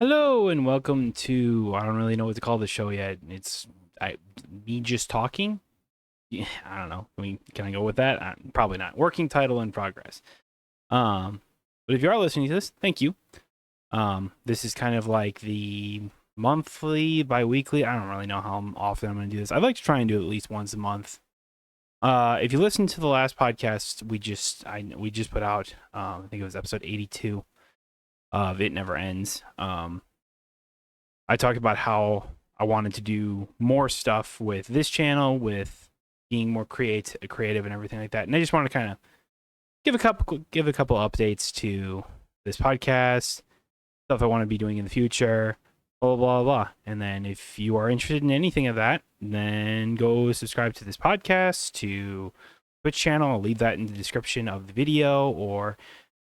Hello and welcome to I don't really know what to call the show yet. It's me just talking. Yeah, I don't know. Can I go with that? Probably not. Working title in progress. Um, but if you are listening to this, thank you. This is kind of like the monthly, bi-weekly. I don't really know how often I'm going to do this. I'd like to try and do it at least once a month. If you listen to the last podcast, we just put out. I think it was episode 82 of It Never Ends. I talked about how I wanted to do more stuff with this channel, with being more creative and everything like that. And I just want to kind of give a couple updates to this podcast, stuff I want to be doing in the future, blah blah blah blah. And then if you are interested in anything of that, then go subscribe to this podcast, to Twitch channel. I'll leave that in the description of the video or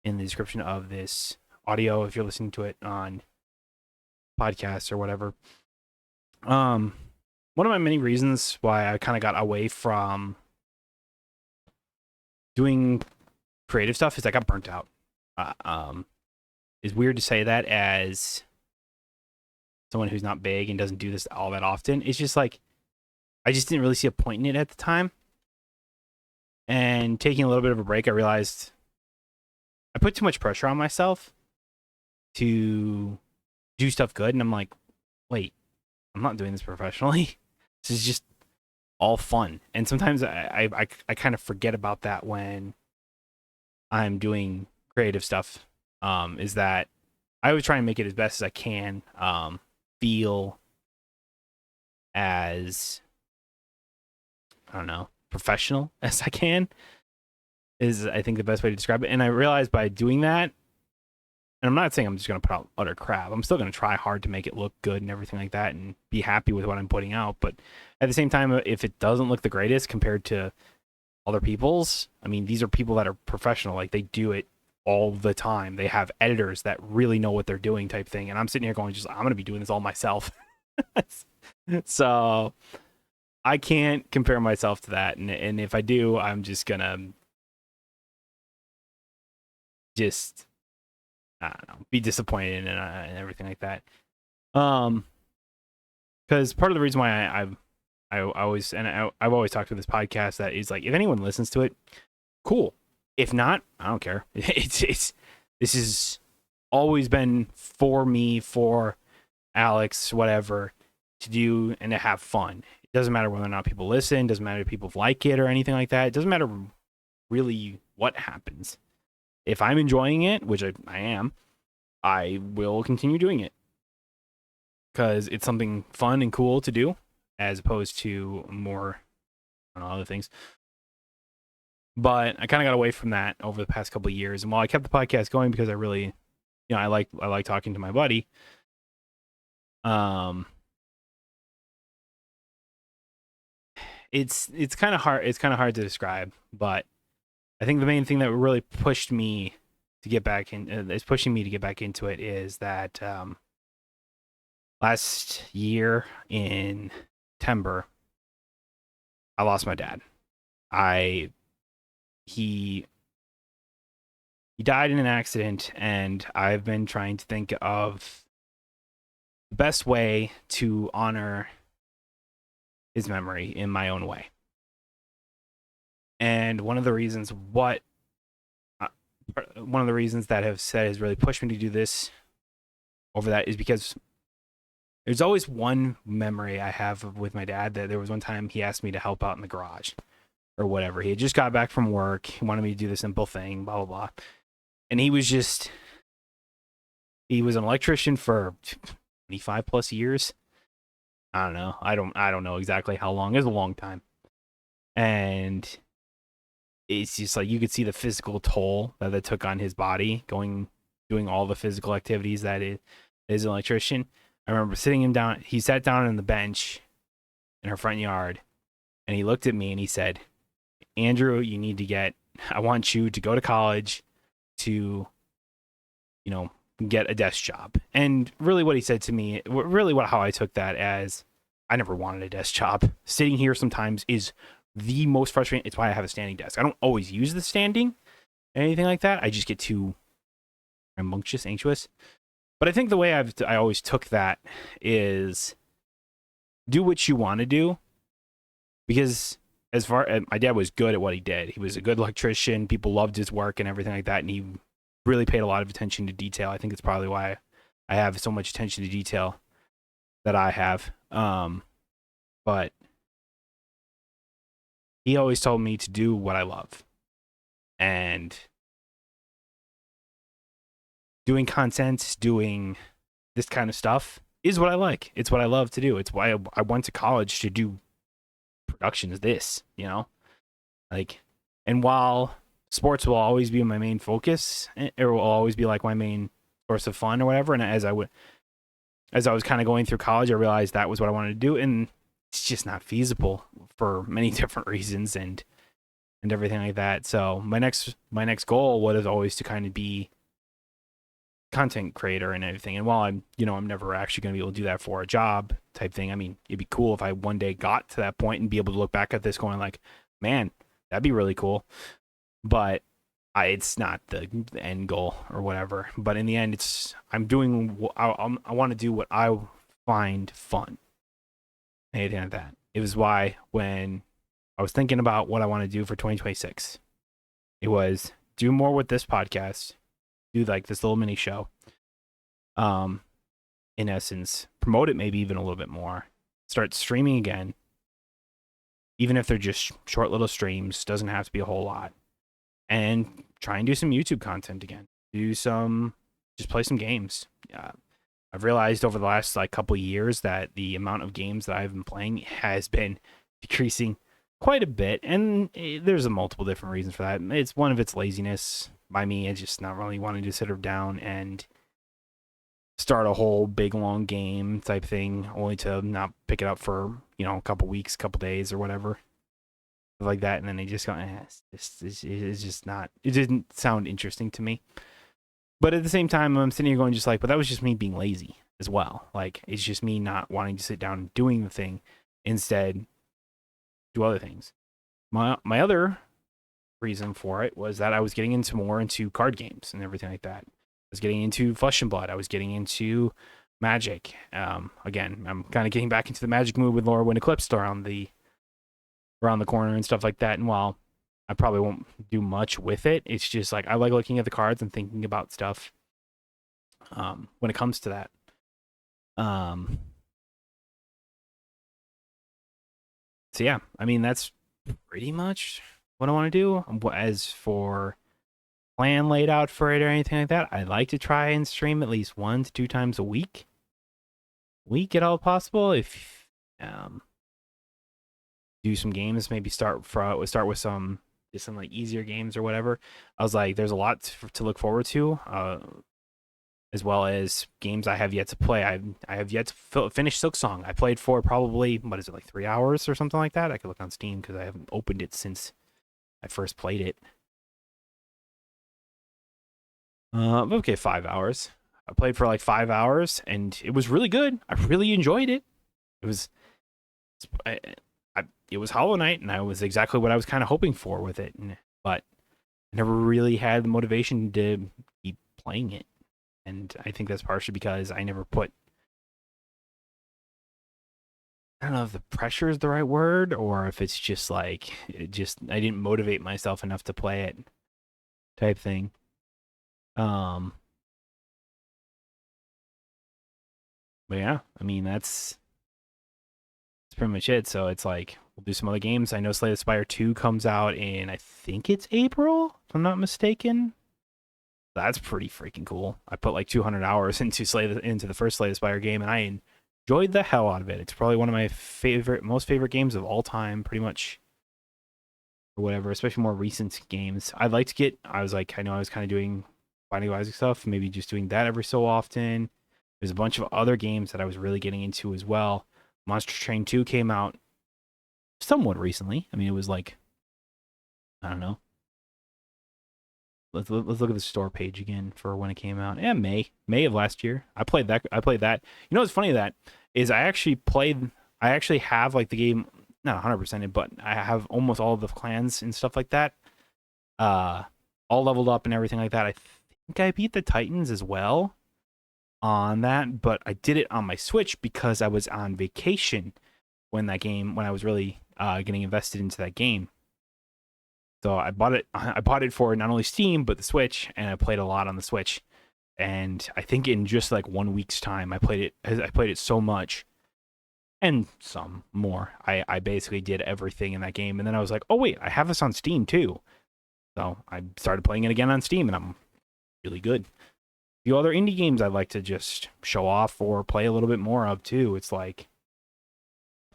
in the description of this audio if you're listening to it on podcasts or whatever. One of my many reasons why I kind of got away from doing creative stuff is I got burnt out. Uh, um, it's weird to say that as someone who's not big and doesn't do this all that often. It's just like I just didn't really see a point in it at the time. And taking a little bit of a break, I realized I put too much pressure on myself to do stuff good, and I'm like, wait, I'm not doing this professionally. This is just all fun. And sometimes I kind of forget about that when I'm doing creative stuff. Is that I always try and make it as best as I can. Feel as I don't know, professional as I can is I think the best way to describe it. And I realized by doing that, and I'm not saying I'm just going to put out utter crap. I'm still going to try hard to make it look good and everything like that and be happy with what I'm putting out. But at the same time, if it doesn't look the greatest compared to other people's, I mean, these are people that are professional. Like they do it all the time. They have editors that really know what they're doing type thing. And I'm sitting here going, I'm going to be doing this all myself. So I can't compare myself to that. And if I do, I'm just going to just I don't know, be disappointed and everything like that. Because part of the reason why I've always talked to this podcast that is like, if anyone listens to it, cool. If not, I don't care. It's this has always been for me, for Alex, whatever, to do and to have fun. It doesn't matter whether or not people listen. Doesn't matter if people like it or anything like that. It doesn't matter really what happens. If I'm enjoying it, which I am, I will continue doing it because it's something fun and cool to do as opposed to more other things. But I kind of got away from that over the past couple of years. And while I kept the podcast going because I really, I like talking to my buddy. It's kind of hard. It's kind of hard to describe, but I think the main thing that really pushed me to get back in is pushing me to get back into it is that last year in September, I lost my dad. I he he died in an accident, and I've been trying to think of the best way to honor his memory in my own way. And one of the reasons that have said has really pushed me to do this over that is because there's always one memory I have with my dad that there was one time he asked me to help out in the garage or whatever. He had just got back from work. He wanted me to do the simple thing, blah, blah, blah. And he was an electrician for 25 plus years. I don't know. I don't know exactly how long. It was a long time. And it's just like you could see the physical toll that it took on his body doing all the physical activities that it is an electrician. I remember sitting him down. He sat down on the bench in our front yard, and he looked at me and he said, "Andrew, I want you to go to college to, get a desk job." And really what he said to me, how I took that as, I never wanted a desk job. Sitting here sometimes is the most frustrating. It's why I have a standing desk. I don't always use the standing, anything like that. I just get too rambunctious, anxious. But I think the way I always took that is do what you want to do, because as far as my dad was good at what he did, he was a good electrician. People loved his work and everything like that, and he really paid a lot of attention to detail. I think it's probably why I have so much attention to detail that I have. But he always told me to do what I love, and doing content, doing this kind of stuff is what I like. It's what I love to do. It's why I went to college to do productions. This, like, and while sports will always be my main focus, it will always be like my main source of fun or whatever. And as I was kind of going through college, I realized that was what I wanted to do, and it's just not feasible for many different reasons and everything like that. So my next goal was always to kind of be content creator and everything. And while I'm never actually going to be able to do that for a job type thing, I mean, it'd be cool if I one day got to that point and be able to look back at this going like, man, that'd be really cool. But it's not the end goal or whatever. But in the end, I'm doing, I want to do what I find fun. Anything like that. It was why when I was thinking about what I want to do for 2026, it was do more with this podcast, do like this little mini show. In essence, promote it maybe even a little bit more. Start streaming again. Even if they're just short little streams, doesn't have to be a whole lot. And try and do some YouTube content again. Just play some games. I've realized over the last couple of years that the amount of games that I've been playing has been decreasing quite a bit, and there's multiple different reasons for that. It's one of it's laziness by me, and just not really wanting to sit down and start a whole big long game type thing, only to not pick it up for a couple weeks, couple days, or whatever like that, and then they just go, it's just not. It didn't sound interesting to me. But at the same time, I'm sitting here going just like, but that was just me being lazy as well. Like, it's just me not wanting to sit down and doing the thing. Instead, do other things. My other reason for it was that I was getting more into card games and everything like that. I was getting into Flesh and Blood. I was getting into Magic. Again, I'm kind of getting back into the Magic mood with Lorwyn Eclipse around the corner and stuff like that. And while I probably won't do much with it, it's just like I like looking at the cards and thinking about stuff when it comes to that. So yeah, I mean, that's pretty much what I want to do. As for plan laid out for it or anything like that, I'd like to try and stream at least 1 to 2 times a week at all possible. If do some games, maybe start with some like easier games or whatever. I was like, there's a lot to look forward to, as well as games I have yet to play. I have yet to finish Silksong. I played for probably, what is it, like 3 hours or something like that? I could look on Steam because I haven't opened it since I first played it. Okay, 5 hours. I played for like 5 hours, and it was really good. I really enjoyed it. It was Hollow Knight, and I was exactly what I was kind of hoping for with it, but I never really had the motivation to keep playing it. And I think that's partially because I never put, I don't know if the pressure is the right word, or if it's just like, I didn't motivate myself enough to play it type thing. But yeah, I mean, that's pretty much it. So it's like, we'll do some other games. I know Slay the Spire 2 comes out in, I think it's April, if I'm not mistaken. That's pretty freaking cool. I put like 200 hours into the first Slay the Spire game, and I enjoyed the hell out of it. It's probably one of my most favorite games of all time, pretty much, or whatever, especially more recent games. I'd like to get, I was kind of doing Binding of Isaac stuff, maybe just doing that every so often. There's a bunch of other games that I was really getting into as well. Monster Train 2 came out somewhat recently. I mean, it was like, I don't know. Let's look at the store page again for when it came out. Yeah, May of last year. I played that. You know what's funny that is I actually have like the game, not 100%, but I have almost all of the clans and stuff like that. All leveled up and everything like that. I think I beat the Titans as well. on that, but I did it on my Switch because I was on vacation when I was really getting invested into that game. So I bought it. I bought it for not only Steam but the Switch, and I played a lot on the Switch. And I think in just like 1 week's time, I played it. I played it so much, and some more. I basically did everything in that game, and then I was like, oh wait, I have this on Steam too. So I started playing it again on Steam, and I'm really good. A few other indie games I'd like to just show off or play a little bit more of too. It's like,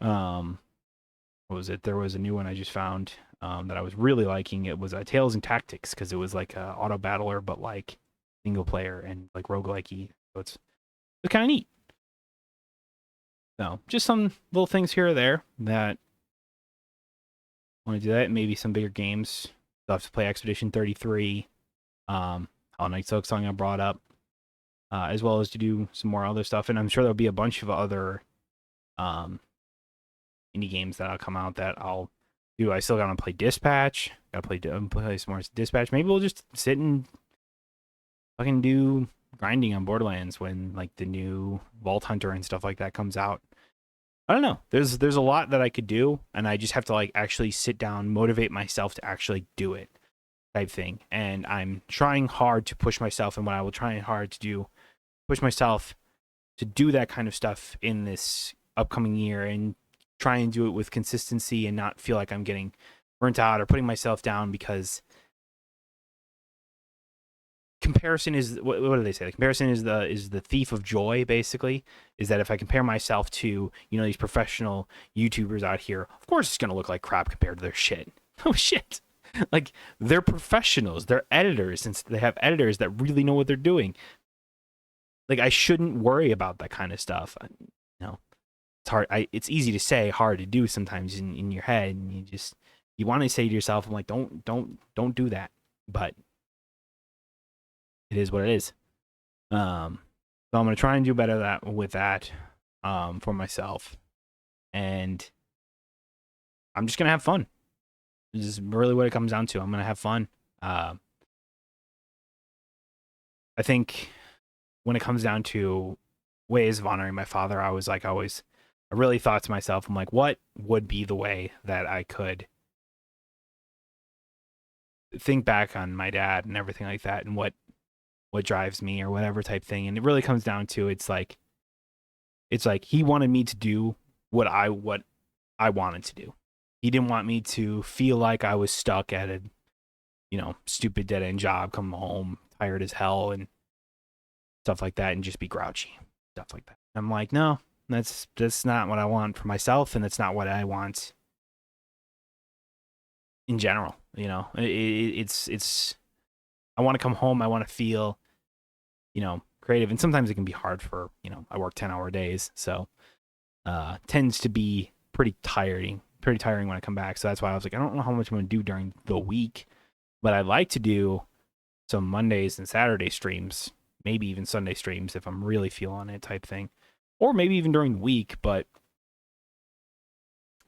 um, what was it? There was a new one I just found that I was really liking. It was Tales and Tactics because it was like a auto battler, but like single player and like roguelike-y. So it's kind of neat. So just some little things here or there that I want to do that. Maybe some bigger games. I'll have to play Expedition 33, Hollow Knight Silksong I brought up, as well as to do some more other stuff. And I'm sure there'll be a bunch of other indie games that'll come out that I'll do. I still gotta play Dispatch. Gotta play some more Dispatch. Maybe we'll just sit and fucking do grinding on Borderlands when like the new Vault Hunter and stuff like that comes out. I don't know. There's a lot that I could do, and I just have to like actually sit down, motivate myself to actually do it, type thing. And I'm trying hard to push myself, and what I will try hard to do, push myself to do that kind of stuff in this upcoming year, and try and do it with consistency and not feel like I'm getting burnt out or putting myself down because comparison is what do they say? The comparison is the thief of joy. Basically, is that if I compare myself to these professional YouTubers out here, of course it's gonna look like crap compared to their shit. Oh shit! Like they're professionals, they're editors, and they have editors that really know what they're doing. Like I shouldn't worry about that kind of stuff. It's hard. It's easy to say, hard to do sometimes in your head, and you want to say to yourself, I'm like, don't do that, but it is what it is. So I'm gonna try and do better with that for myself, and I'm just gonna have fun. This is really what it comes down to. I'm gonna have fun. I think when it comes down to ways of honoring my father, I really thought to myself, I'm like, what would be the way that I could think back on my dad and everything like that, and what drives me or whatever type thing. And it really comes down to it's like he wanted me to do what I wanted to do. He didn't want me to feel like I was stuck at a stupid dead end job, come home tired as hell and stuff like that, and just be grouchy, stuff like that. I'm like, no, that's not what I want for myself, and that's not what I want in general. It's I want to come home, I want to feel creative, and sometimes it can be hard for I work 10-hour days, so tends to be pretty tiring when I come back. So that's why I was like, I don't know how much I'm gonna do during the week, but I'd like to do some Mondays and Saturday streams, maybe even Sunday streams if I'm really feeling it, type thing, or maybe even during the week. But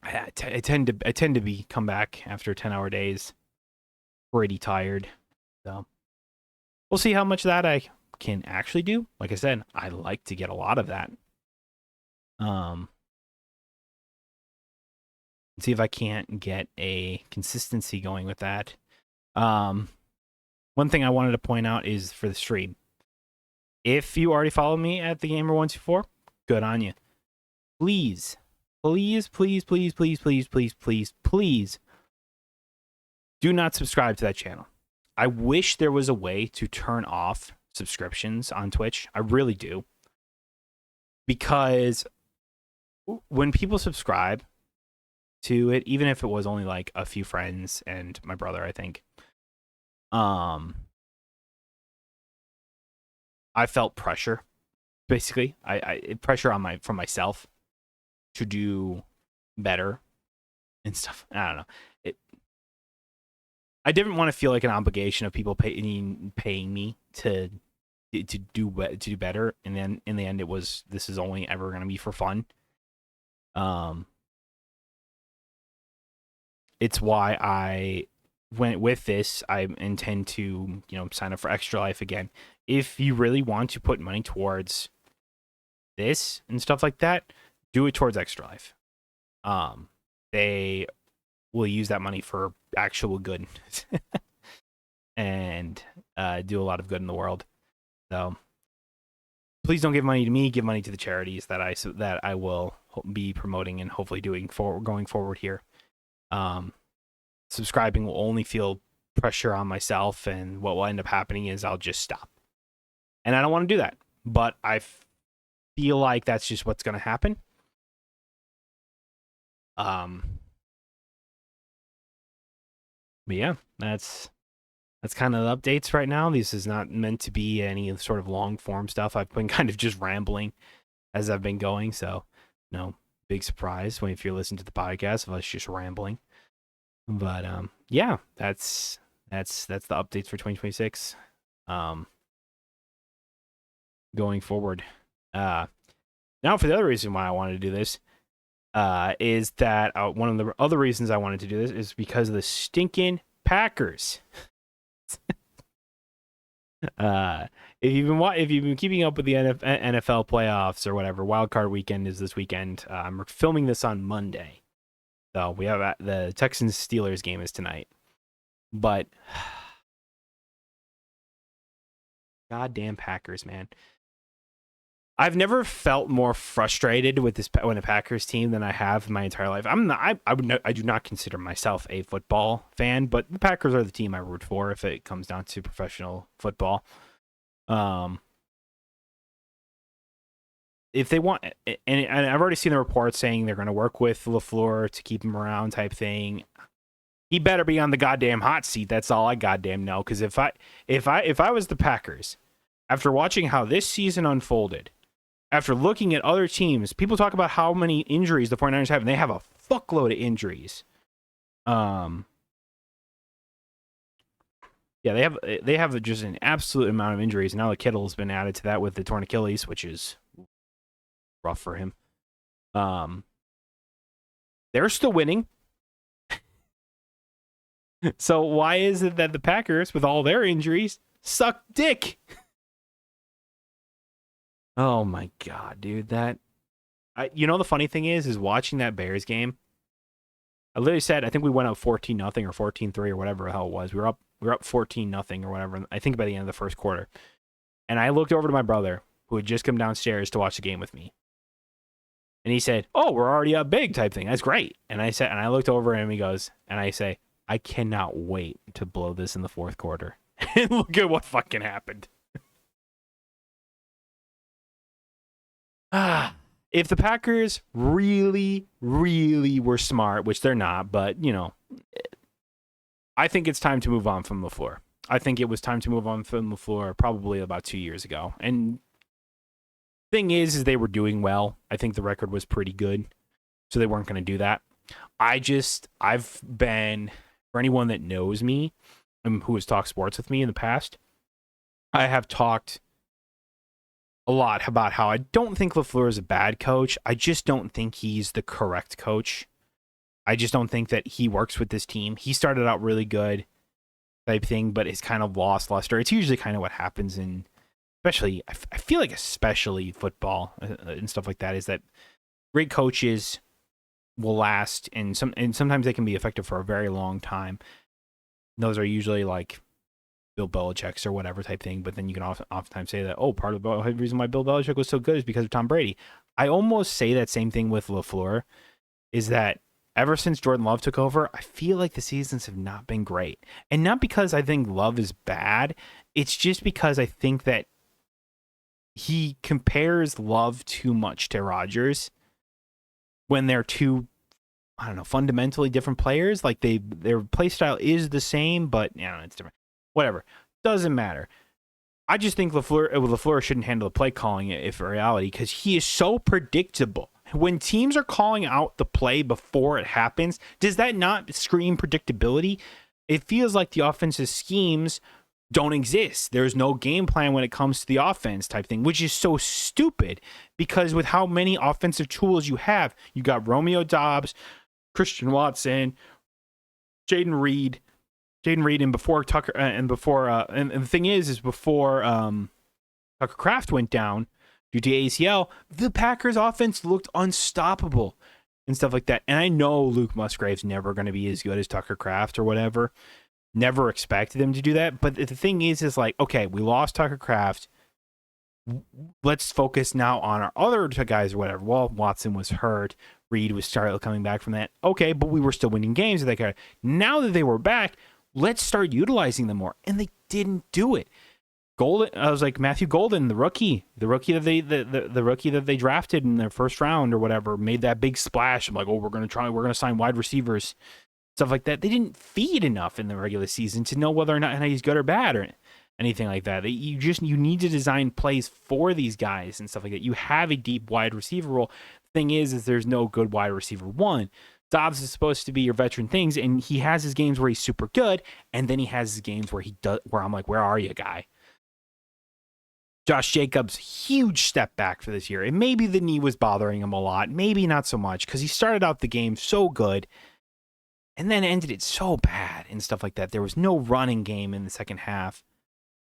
I tend to be come back after 10-hour days pretty tired, so we'll see how much of that I can actually do. Like I said, I like to get a lot of that. See if I can't get a consistency going with that. One thing I wanted to point out is for the stream. If you already follow me at the Gamer124, good on you. Please, please, please, please, please, please, please, please, please, do not subscribe to that channel. I wish there was a way to turn off subscriptions on Twitch. I really do. Because when people subscribe to it, even if it was only like a few friends and my brother, I think, I felt pressure. Basically, I pressure on from myself to do better and stuff. I don't know. I didn't want to feel like an obligation of people paying me to do better, and then in the end, this is only ever going to be for fun. It's why I went with this. I intend to sign up for Extra Life again. if you really want to put money towards this and stuff like that, do it towards Extra Life. They will use that money for actual good and do a lot of good in the world. So please don't give money to me. Give money to the charities that I will be promoting and hopefully doing going forward here. Subscribing will only feel pressure on myself, and what will end up happening is I'll just stop. And I don't want to do that, but I feel like that's just what's going to happen. But yeah, that's kind of the updates right now. This is not meant to be any sort of long form stuff. I've been kind of just rambling as I've been going, so no big surprise if you're listening to the podcast of us just rambling. But yeah, that's the updates for 2026. Going forward. Now for the other reason why I wanted to do this, is that one of the other reasons I wanted to do this is because of the stinking Packers. If you've been keeping up with the NFL playoffs or whatever, Wild Card Weekend is this weekend. I'm filming this on Monday, so we have the Texans Steelers game is tonight. But goddamn Packers, man. I've never felt more frustrated with this when a Packers team than I have in my entire life. I do not consider myself a football fan, but the Packers are the team I root for if it comes down to professional football. If they want, and I've already seen the reports saying they're going to work with LaFleur to keep him around, type thing. He better be on the goddamn hot seat. That's all I goddamn know. Because if I was the Packers, after watching how this season unfolded, after looking at other teams, people talk about how many injuries the 49ers have, and they have a fuckload of injuries. Yeah, they have just an absolute amount of injuries. Now the Kittle's been added to that with the torn Achilles, which is rough for him. They're still winning. So why is it that the Packers, with all their injuries, suck dick? Oh my god, dude! The funny thing is watching that Bears game. I literally said, I think we went up 14-0 or 14-3 or whatever the hell it was. We were up 14-0 or whatever. I think by the end of the first quarter, and I looked over to my brother who had just come downstairs to watch the game with me, and he said, "Oh, we're already up big," type thing. That's great. And I looked over at him. He goes, and I say, "I cannot wait to blow this in the fourth quarter." And look at what fucking happened. If the Packers really, really were smart, which they're not, but, I think it's time to move on from LaFleur. I think it was time to move on from LaFleur probably about 2 years ago. And thing is they were doing well. I think the record was pretty good, so they weren't going to do that. I've been, for anyone that knows me and who has talked sports with me in the past, I have talked a lot about how I don't think LaFleur is a bad coach. I just don't think he's the correct coach. I just don't think that he works with this team. He started out really good type thing, but it's kind of lost luster. It's usually kind of what happens in, especially, I feel like especially football and stuff like that, is that great coaches will last and sometimes they can be effective for a very long time. Those are usually like Bill Belichick's or whatever type thing, but then you can oftentimes say that, part of the reason why Bill Belichick was so good is because of Tom Brady. I almost say that same thing with LaFleur, is that ever since Jordan Love took over, I feel like the seasons have not been great. And not because I think Love is bad, it's just because I think that he compares Love too much to Rodgers when they're two, I don't know, fundamentally different players. Like their play style is the same, but it's different. Whatever. Doesn't matter. I just think LaFleur shouldn't handle the play calling if in reality, because he is so predictable. When teams are calling out the play before it happens, does that not scream predictability? It feels like the offensive schemes don't exist. There's no game plan when it comes to the offense type thing, which is so stupid, because with how many offensive tools you have, you got Romeo Doubs, Christian Watson, Jaden Reed, and before Tucker, and before, and the thing is before Tucker Kraft went down due to ACL, the Packers offense looked unstoppable and stuff like that. And I know Luke Musgrave's never going to be as good as Tucker Kraft or whatever. Never expected him to do that. But the thing is like, okay, we lost Tucker Kraft. Let's focus now on our other guys or whatever. Well, Watson was hurt. Reed was started coming back from that. Okay, but we were still winning games with that guy. Now that they were back, let's start utilizing them more. And they didn't do it. Golden, I was like Matthew Golden, the rookie that they drafted in their first round or whatever, made that big splash. I'm like, oh, we're gonna sign wide receivers, stuff like that. They didn't feed enough in the regular season to know whether or not he's good or bad or anything like that. You need to design plays for these guys and stuff like that. You have a deep wide receiver role. The thing is there's no good wide receiver one. Dobbs is supposed to be your veteran things, and he has his games where he's super good, and then he has his games where I'm like, where are you, guy? Josh Jacobs, huge step back for this year. And maybe the knee was bothering him a lot. Maybe not so much because he started out the game so good and then ended it so bad and stuff like that. There was no running game in the second half,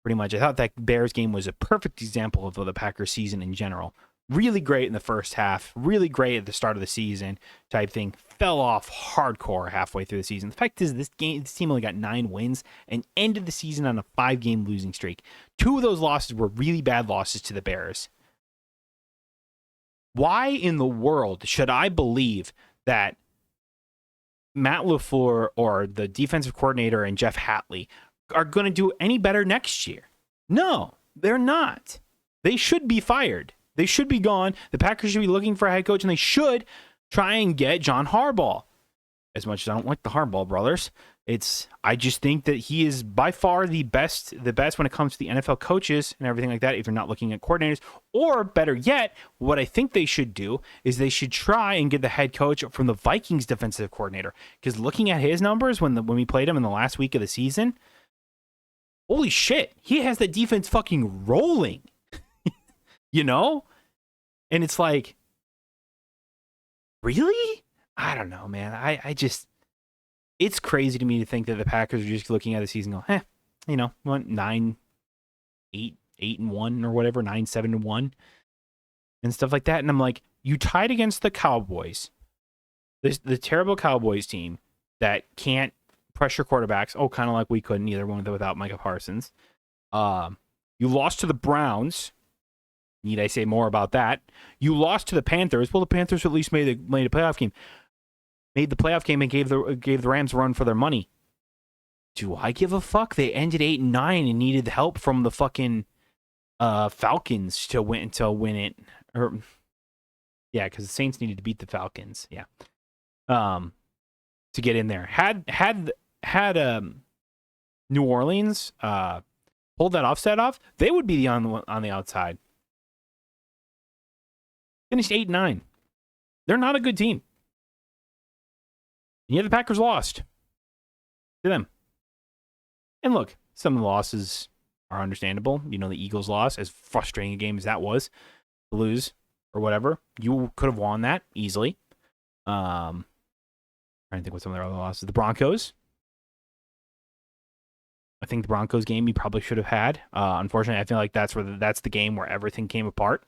pretty much. I thought that Bears game was a perfect example of the Packers season in general. Really great in the first half, really great at the start of the season type thing. Fell off hardcore halfway through the season. The fact is, this team only got 9 wins and ended the season on a 5-game losing streak. 2 of those losses were really bad losses to the Bears. Why in the world should I believe that Matt LaFleur or the defensive coordinator and Jeff Hatley are going to do any better next year? No, they're not. They should be fired. They should be gone. The Packers should be looking for a head coach, and they should try and get John Harbaugh. As much as I don't like the Harbaugh brothers, I just think that he is by far the best when it comes to the NFL coaches and everything like that, if you're not looking at coordinators. Or better yet, what I think they should do is they should try and get the head coach from the Vikings defensive coordinator. Because looking at his numbers when we played him in the last week of the season, holy shit, he has the defense fucking rolling. You know? And it's like, really? I don't know, man. I just, it's crazy to me to think that the Packers are just looking at the season and go, went 9-8-1 or whatever, 9-7-1 and stuff like that. And I'm like, you tied against the Cowboys, the terrible Cowboys team that can't pressure quarterbacks. Oh, kind of like we couldn't either one without Micah Parsons. You lost to the Browns. Need I say more about that? You lost to the Panthers. Well, the Panthers at least made a playoff game. Made the playoff game and gave the Rams a run for their money. Do I give a fuck? They ended 8-9 and needed help from the fucking Falcons to win it. Or yeah, because the Saints needed to beat the Falcons. Yeah, to get in there. Had New Orleans pulled that offset off, they would be on the outside. Finished 8-9. They're not a good team. And yet the Packers lost to them. And look, some of the losses are understandable. The Eagles loss, as frustrating a game as that was, to lose or whatever, you could have won that easily. Trying to think what some of their other losses. The Broncos. I think the Broncos game you probably should have had. Unfortunately, I feel like that's the game where everything came apart.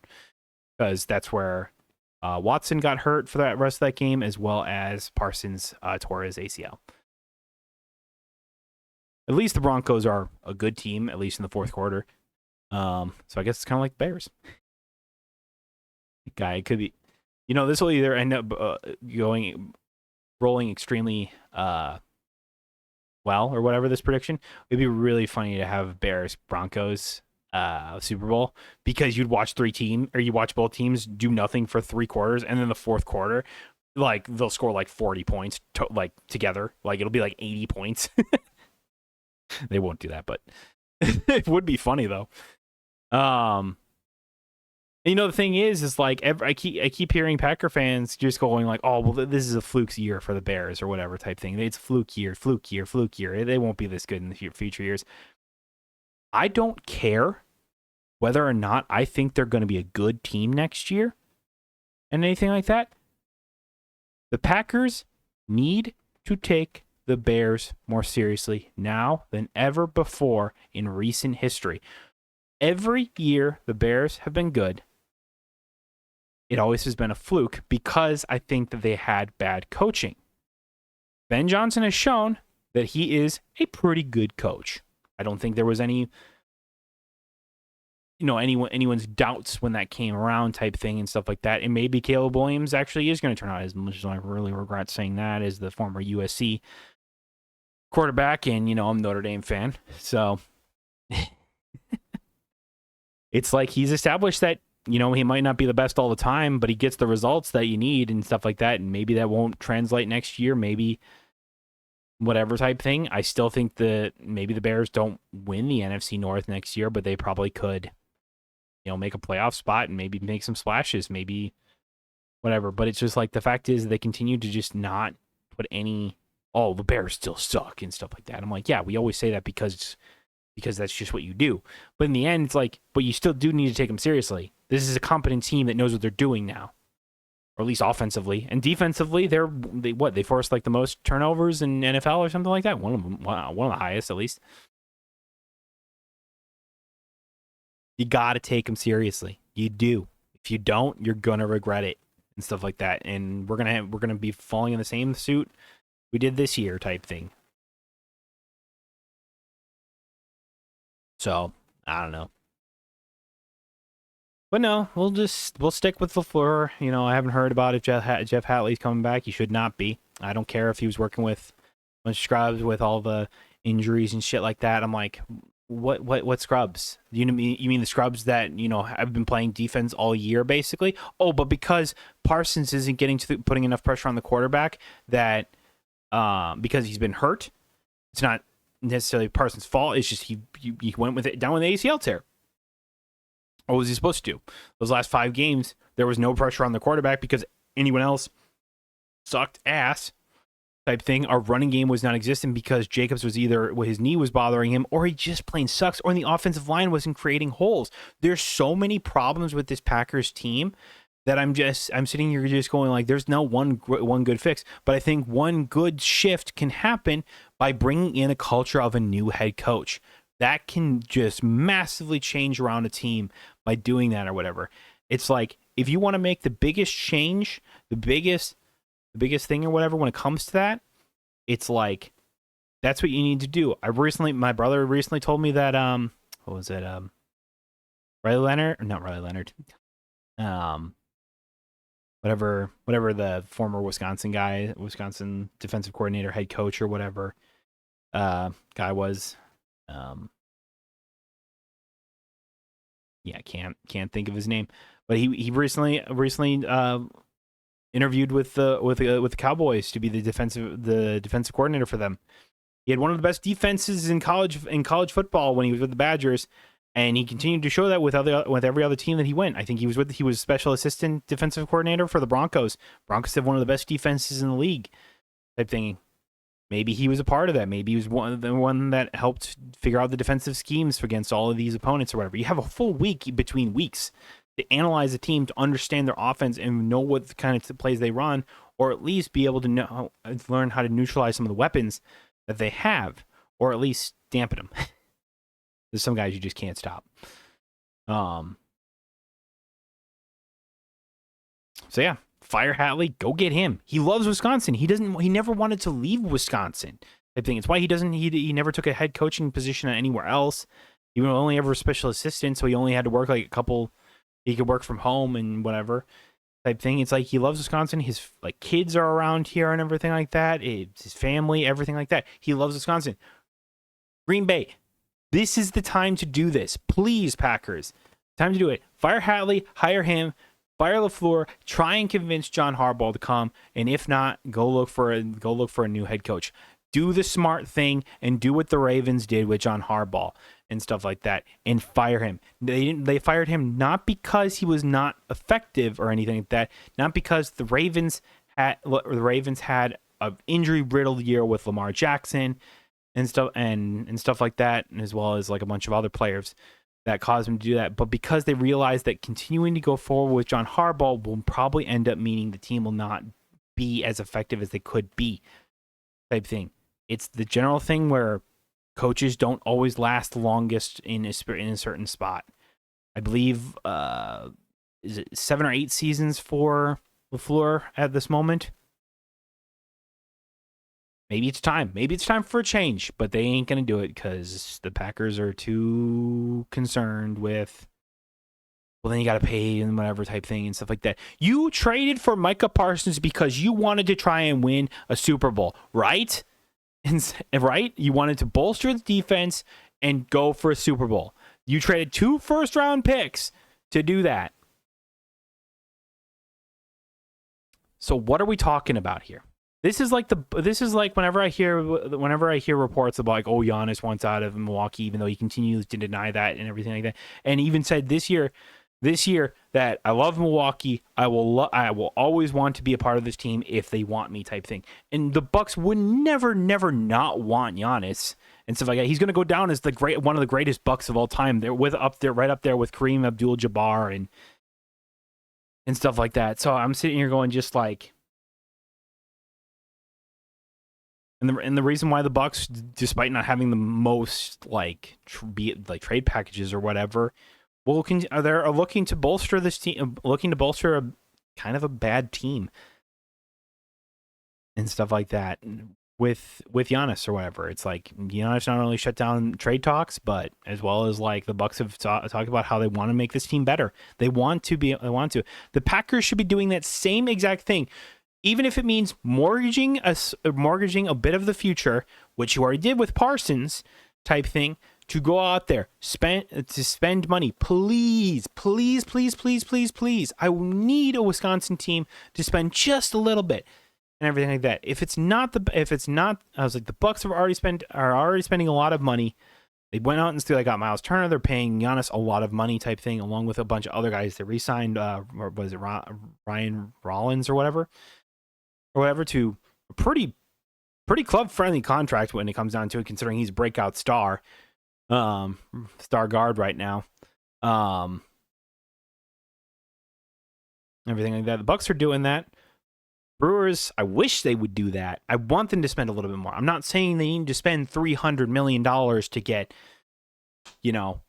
Because that's where Watson got hurt for the rest of that game, as well as Parsons tore his ACL. At least the Broncos are a good team, at least in the fourth quarter. So I guess it's kind of like Bears. Guy, it could be, this will either end up rolling extremely well or whatever this prediction. It'd be really funny to have Bears Broncos Super Bowl, because you'd watch you watch both teams do nothing for 3 quarters, and then the fourth quarter, like they'll score like 40 points together. Like it'll be like 80 points. They won't do that, but it would be funny though. The thing is like I keep hearing Packer fans just going like, oh well, this is a fluke year for the Bears or whatever type thing. It's fluke year. They won't be this good in the future years. I don't care whether or not I think they're going to be a good team next year and anything like that. The Packers need to take the Bears more seriously now than ever before in recent history. Every year the Bears have been good. It always has been a fluke because I think that they had bad coaching. Ben Johnson has shown that he is a pretty good coach. I don't think there was anyone's doubts when that came around type thing and stuff like that. And maybe Caleb Williams actually is going to turn out, as much as I really regret saying that, as the former USC quarterback. And, I'm a Notre Dame fan. So it's like he's established that, he might not be the best all the time, but he gets the results that you need and stuff like that. And maybe that won't translate next year. Maybe whatever type thing. I still think that maybe the Bears don't win the NFC North next year, but they probably could, make a playoff spot and maybe make some splashes, maybe whatever. But it's just like the fact is they continue to just not put any, the Bears still suck and stuff like that. I'm like, yeah, we always say that because that's just what you do. But in the end, it's like, but you still do need to take them seriously. This is a competent team that knows what they're doing now. Or at least offensively. And defensively, they forced like the most turnovers in NFL or something like that. One of the highest, at least. You got to take them seriously. You do. If you don't, you're gonna regret it and stuff like that. And we're gonna be falling in the same suit we did this year, type thing. So I don't know. But no, we'll stick with LaFleur. I haven't heard about if Jeff Hatley's coming back. He should not be. I don't care if he was working with a bunch of scrubs with all the injuries and shit like that. I'm like, what scrubs? You mean the scrubs that have been playing defense all year basically? Oh, but because Parsons isn't getting to putting enough pressure on the quarterback that because he's been hurt, it's not necessarily Parsons' fault. It's just he went with it down with the ACL tear. What was he supposed to do? Those last 5 games, there was no pressure on the quarterback because anyone else sucked ass type thing. Our running game was non-existent because Jacobs was either his knee was bothering him or he just plain sucks or the offensive line wasn't creating holes. There's so many problems with this Packers team that I'm sitting here just going like, there's no one good fix. But I think one good shift can happen by bringing in a culture of a new head coach. That can just massively change around a team by doing that or whatever. It's like, if you want to make the biggest change, the biggest thing or whatever when it comes to that, it's like, that's what you need to do. My brother recently told me that, what was it? Riley Leonard, or not Riley Leonard. Whatever the former Wisconsin defensive coordinator, head coach or whatever, guy was. Can't think of his name, but he recently interviewed with the Cowboys to be the defensive coordinator for them. He had one of the best defenses in college football when he was with the Badgers, and he continued to show that with every other team that he went. I think he was special assistant defensive coordinator for the Broncos. Broncos have one of the best defenses in the league, type thing. Maybe he was a part of that. Maybe he was one that helped figure out the defensive schemes against all of these opponents or whatever. You have a full week between weeks to analyze a team, to understand their offense and know what kind of plays they run, or at least be able to learn how to neutralize some of the weapons that they have, or at least dampen them. There's some guys you just can't stop. So yeah. Fire Hatley, go get him. He loves Wisconsin. He never wanted to leave Wisconsin. I think it's why he never took a head coaching position anywhere else. He would only ever a special assistant, so he only had to work like a couple. He could work from home and whatever type thing. It's like he loves Wisconsin. His like kids are around here and everything like that. It's his family, everything like that. He loves Wisconsin. Green Bay, this is the time to do this. Please, Packers, time to do it. Fire Hatley, hire him. Fire LaFleur, try and convince John Harbaugh to come, and if not, go look for a new head coach. Do the smart thing and do what the Ravens did with John Harbaugh and stuff like that, and fire him. They fired him not because he was not effective or anything like that, not because the Ravens had an injury-riddled year with Lamar Jackson and stuff like that, and as well as like a bunch of other players that caused him to do that, but because they realized that continuing to go forward with John Harbaugh will probably end up meaning the team will not be as effective as they could be, type thing. It's the general thing where Coaches don't always last longest in a certain spot. I believe, is it 7 or 8 seasons for LaFleur at this moment? Maybe it's time. Maybe it's time for a change, but they ain't going to do it because the Packers are too concerned with, well, then you got to pay and whatever type thing and stuff like that. You traded for Micah Parsons because you wanted to try and win a Super Bowl, right? Right? You wanted to bolster the defense and go for a Super Bowl. You traded 2 first-round picks to do that. So what are we talking about here? This is like whenever I hear reports about like, oh, Giannis wants out of Milwaukee, even though he continues to deny that and everything like that, and even said this year that I love Milwaukee, I will always want to be a part of this team if they want me type thing. And the Bucks would never not want Giannis and stuff like that. He's going to go down as one of the greatest Bucks of all time. They're right up there with Kareem Abdul-Jabbar and stuff like that. So I'm sitting here going just like. And the reason why the Bucks, despite not having the most trade packages or whatever, they're looking to bolster this team, looking to bolster a kind of a bad team and stuff like that with Giannis or whatever. It's like Giannis not only shut down trade talks, but as well as like the Bucks have talked about how they want to make this team better. They want to. The Packers should be doing that same exact thing. Even if it means mortgaging a bit of the future, which you already did with Parsons type thing, to go out there, spend money. Please. I need a Wisconsin team to spend just a little bit and everything like that. If it's not, I was like, the Bucks are already spending a lot of money. They went out and still got Miles Turner. They're paying Giannis a lot of money type thing, along with a bunch of other guys. They re-signed, was it Ryan Rollins or whatever, to a pretty club-friendly contract when it comes down to it, considering he's a breakout star guard right now. Everything like that. The Bucks are doing that. Brewers, I wish they would do that. I want them to spend a little bit more. I'm not saying they need to spend $300 million to get,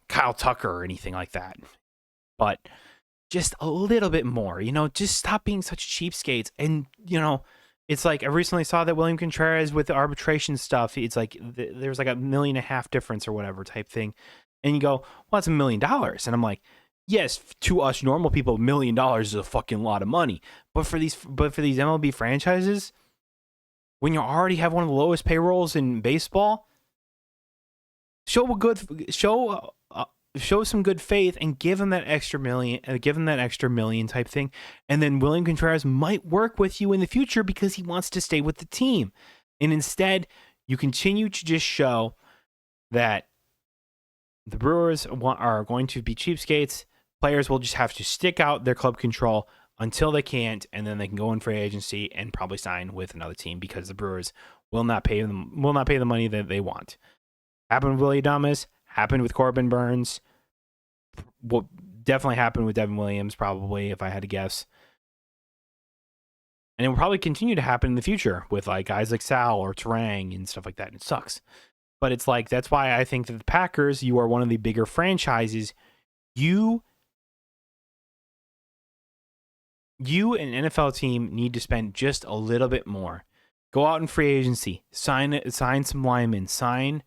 Kyle Tucker or anything like that. But just a little bit more, just stop being such cheapskates. And, it's like I recently saw that William Contreras with the arbitration stuff, it's like there's like $1.5 million difference or whatever type thing. And you go, well, that's $1 million. And I'm like, yes, to us normal people, $1 million is a fucking lot of money. But for these MLB franchises, when you already have one of the lowest payrolls in baseball, show some good faith and give them that extra million type thing. And then William Contreras might work with you in the future because he wants to stay with the team. And instead, you continue to just show that the Brewers are going to be cheapskates. Players will just have to stick out their club control until they can't, and then they can go in free agency and probably sign with another team because the Brewers will not pay the money that they want. Happened with Willy Adames, happened with Corbin Burns, will definitely happen with Devin Williams, probably, if I had to guess. And it will probably continue to happen in the future with like guys like Sal or Terang and stuff like that. It sucks. But it's like, that's why I think that the Packers, you are one of the bigger franchises. You an NFL team need to spend just a little bit more. Go out in free agency, sign some linemen, sign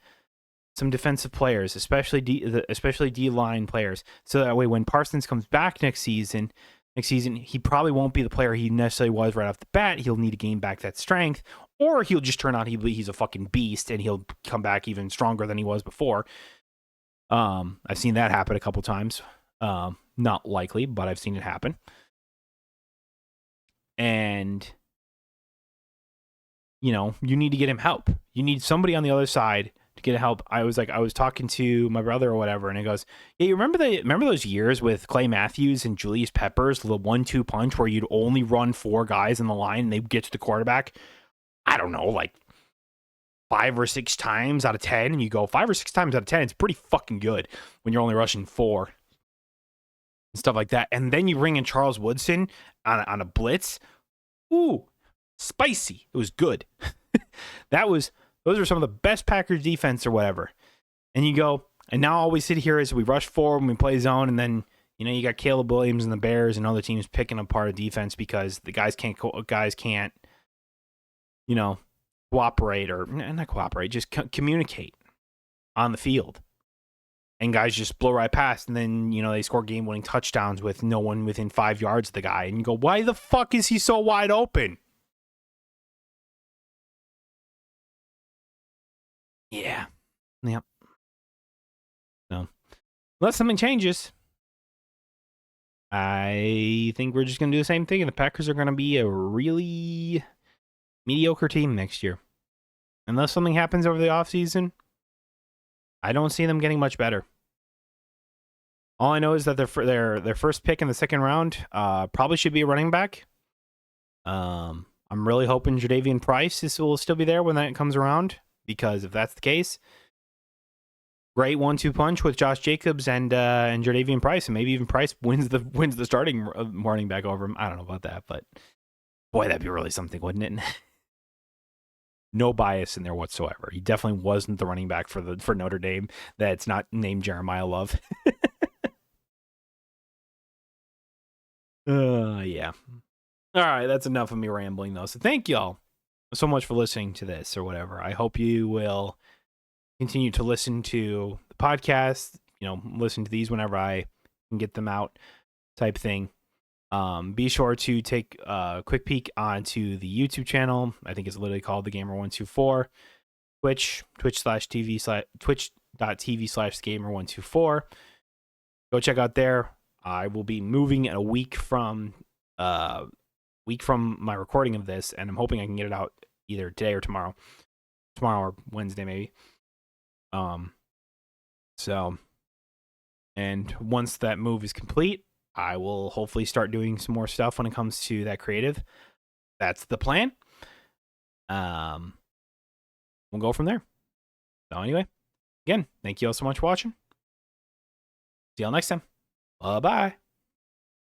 some defensive players, especially D-line players, so that way when Parsons comes back next season, he probably won't be the player he necessarily was right off the bat. He'll need to gain back that strength, or he'll just turn out he's a fucking beast and he'll come back even stronger than he was before. I've seen that happen a couple times. Not likely, but I've seen it happen. And you need to get him help. You need somebody on the other side to get help. I was talking to my brother or whatever, and he goes, "Yeah, you remember those years with Clay Matthews and Julius Peppers, the 1-2 punch where you'd only run 4 guys in the line and they'd get to the quarterback? I don't know, like 5 or 6 times out of 10." And you go, 5 or 6 times out of 10, it's pretty fucking good when you're only rushing 4 and stuff like that. And then you bring in Charles Woodson on a blitz. Ooh, spicy. It was good. Those are some of the best Packers defense or whatever. And you go, and now all we sit here is we rush forward and we play zone, and then you got Caleb Williams and the Bears and other teams picking apart a defense because the guys can't cooperate or not cooperate, just communicate on the field. And guys just blow right past, and then, they score game-winning touchdowns with no one within 5 yards of the guy. And you go, why the fuck is he so wide open? Yeah. Yep. No. Unless something changes, I think we're just going to do the same thing, and the Packers are going to be a really mediocre team next year. Unless something happens over the offseason, I don't see them getting much better. All I know is that their first pick in the second round probably should be a running back. I'm really hoping Jadavian Price will still be there when that comes around, because if that's the case, great 1-2 punch with Josh Jacobs and Jadavian Price, and maybe even Price wins the starting running back over him. I don't know about that, but boy, that'd be really something, wouldn't it? No bias in there whatsoever. He definitely wasn't the running back for Notre Dame that's not named Jeremiah Love. Yeah. All right, that's enough of me rambling, though. So thank y'all so much for listening to this or whatever. I hope you will continue to listen to the podcast, listen to these whenever I can get them out type thing. Be sure to take a quick peek onto the YouTube channel. I think it's literally called The Gamer 124. Twitch.tv/Gamer124. Go check out there. I will be moving in a week from my recording of this, and I'm hoping I can get it out either today or tomorrow or Wednesday maybe. So, and once that move is complete, I will hopefully start doing some more stuff when it comes to that creative. That's the plan. We'll go from there. So anyway, again, thank you all so much for watching. See y'all next time. Bye-bye.